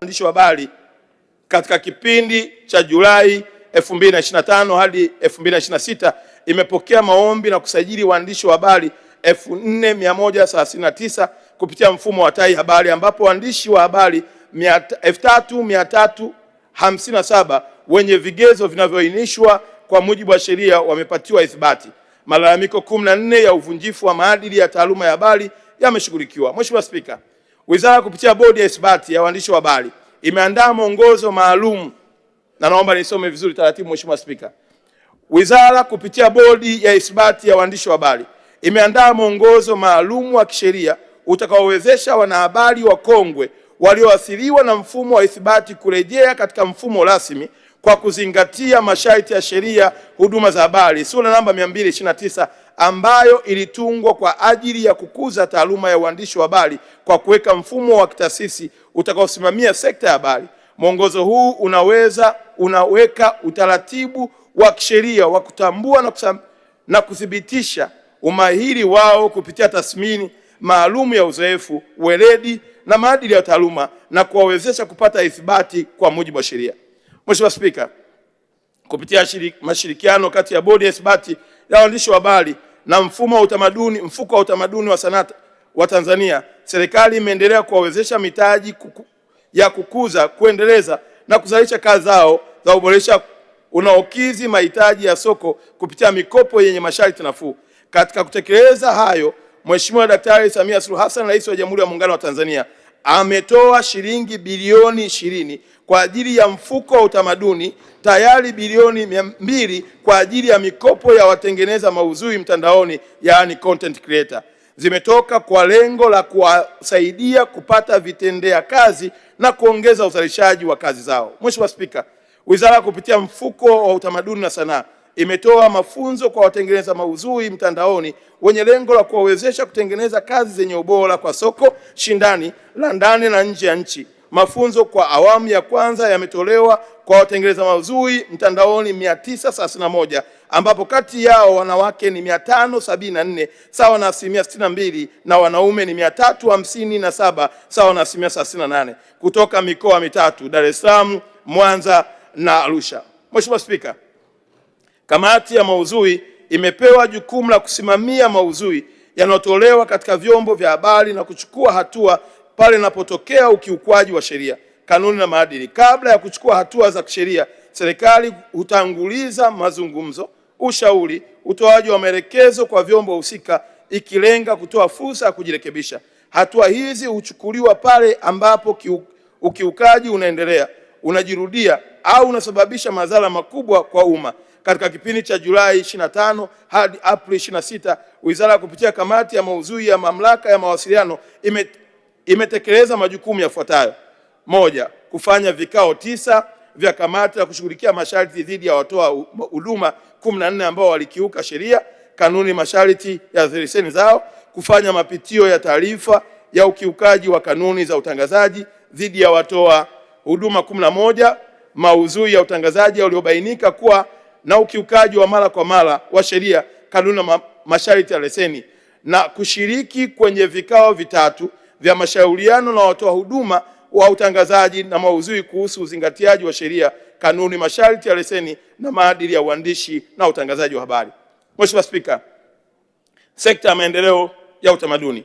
waandishi wa habari katika kipindi cha Julai 2025 hadi 2026 imepokea maombi na kusajili waandishi wa habari 4139 kupitia mfumo wa Tai Habari, ambapo waandishi wa habari 3357 wenye vigezo vinavyoainishwa kwa mujibu wa sheria wamepatiwa ithibati. Malalamiko 14 ya uvunjifu wa maadili ya taaluma ya habari yameshughulikiwa. Mheshimiwa Spika, Wizara kupitia bodi ya ithibati ya waandishi wa habari imeandaa mwongozo maalum, na naomba nisome vizuri taratibu. Mheshimiwa Spika, Wizara kupitia bodi ya ithibati ya waandishi wa habari imeandaa mwongozo maalum wa kisheria utakaowezesha wanahabari wakongwe walioathiriwa na mfumo wa ithibati kurejea katika mfumo rasmi kwa kuzingatia masharti ya sheria huduma za habari sura namba 229 ambayo ilitungwa kwa ajili ya kukuza taaluma ya uandishi wa habari kwa kuweka mfumo wa kitaasisi utakaosimamia sekta ya habari. Mwongozo huu unaweka utaratibu wa kisheria wa kutambua na kuthibitisha umahiri wao kupitia tathmini maalum ya uzoefu, weledi na maadili ya taaluma na kuwawezesha kupata ithibati kwa mujibu wa sheria. Mheshimiwa Spika, kupitia mashirikiano kati ya bodi ya ithibati ya waandishi wa habari na mfuko wa utamaduni wa sanaa wa Tanzania, serikali imeendelea kuwawezesha mitaji ya kukuza, kuendeleza na kuzalisha kazi zao za uboresha unaokidhi mahitaji ya soko kupitia mikopo yenye masharti nafuu. Katika kutekeleza hayo, Mheshimiwa Daktari Samia Suluhu Hassan, Rais wa Jamhuri ya Muungano wa Tanzania, ametoa shilingi bilioni 20 kwa ajili ya mfuko wa utamaduni, tayari bilioni 200 kwa ajili ya mikopo ya watengeneza maudhui mtandaoni, yaani content creator. Zimetoka kwa lengo la kuwasaidia kupata vitendea kazi na kuongeza uzalishaji wa kazi zao. Mheshimiwa Spika, Wizara kupitia mfuko wa utamaduni na sanaa imetoa mafunzo kwa watengeneza maudhui mtandaoni wenye lengo la kuwawezesha kutengeneza kazi zenye ubora kwa soko shindani la ndani na nje ya nchi. Mafunzo kwa awamu ya kwanza yametolewa kwa watengeneza maudhui mtandaoni 931, ambapo kati yao wanawake ni 574 sawa na 62% na wanaume ni 357 sawa na 38% kutoka mikoa mitatu: Dar es Salaam, Mwanza na Arusha. Mheshimiwa Spika, Kamati ya maudhui imepewa jukumu la kusimamia maudhui yanayotolewa katika vyombo vya habari na kuchukua hatua pale inapotokea ukiukwaji wa sheria, kanuni na maadili. Kabla ya kuchukua hatua za kisheria, serikali hutanguliza mazungumzo, ushauri, utoaji wa maelekezo kwa vyombo husika ikilenga kutoa fursa ya kujirekebisha. Hatua hizi huchukuliwa pale ambapo ukiukaji unaendelea, unajirudia au unasababisha madhara makubwa kwa umma. Katika kipindi cha Julai 25 hadi Aprili 26, Wizara kupitia kamati ya maudhui ya Mamlaka ya Mawasiliano imetekeleza majukumu yafuatayo: 1. Kufanya vikao 9 vya kamati ya kushughulikia masharti dhidi ya watoa huduma 14 ambao walikiuka sheria, kanuni, masharti ya leseni zao; kufanya mapitio ya taarifa ya ukiukaji wa kanuni za utangazaji dhidi ya watoa huduma 11 maudhui ya utangazaji waliobainika kuwa na ukiukaji wa mara kwa mara wa sheria, kanuni na masharti ya leseni; na kushiriki kwenye vikao 3 vya mashauriano na watoa huduma wa utangazaji na maudhui kuhusu uzingatiaji wa sheria, kanuni, masharti ya leseni na maadili ya uandishi na utangazaji wa habari. Mheshimiwa Spika, sekta ya maendeleo ya utamaduni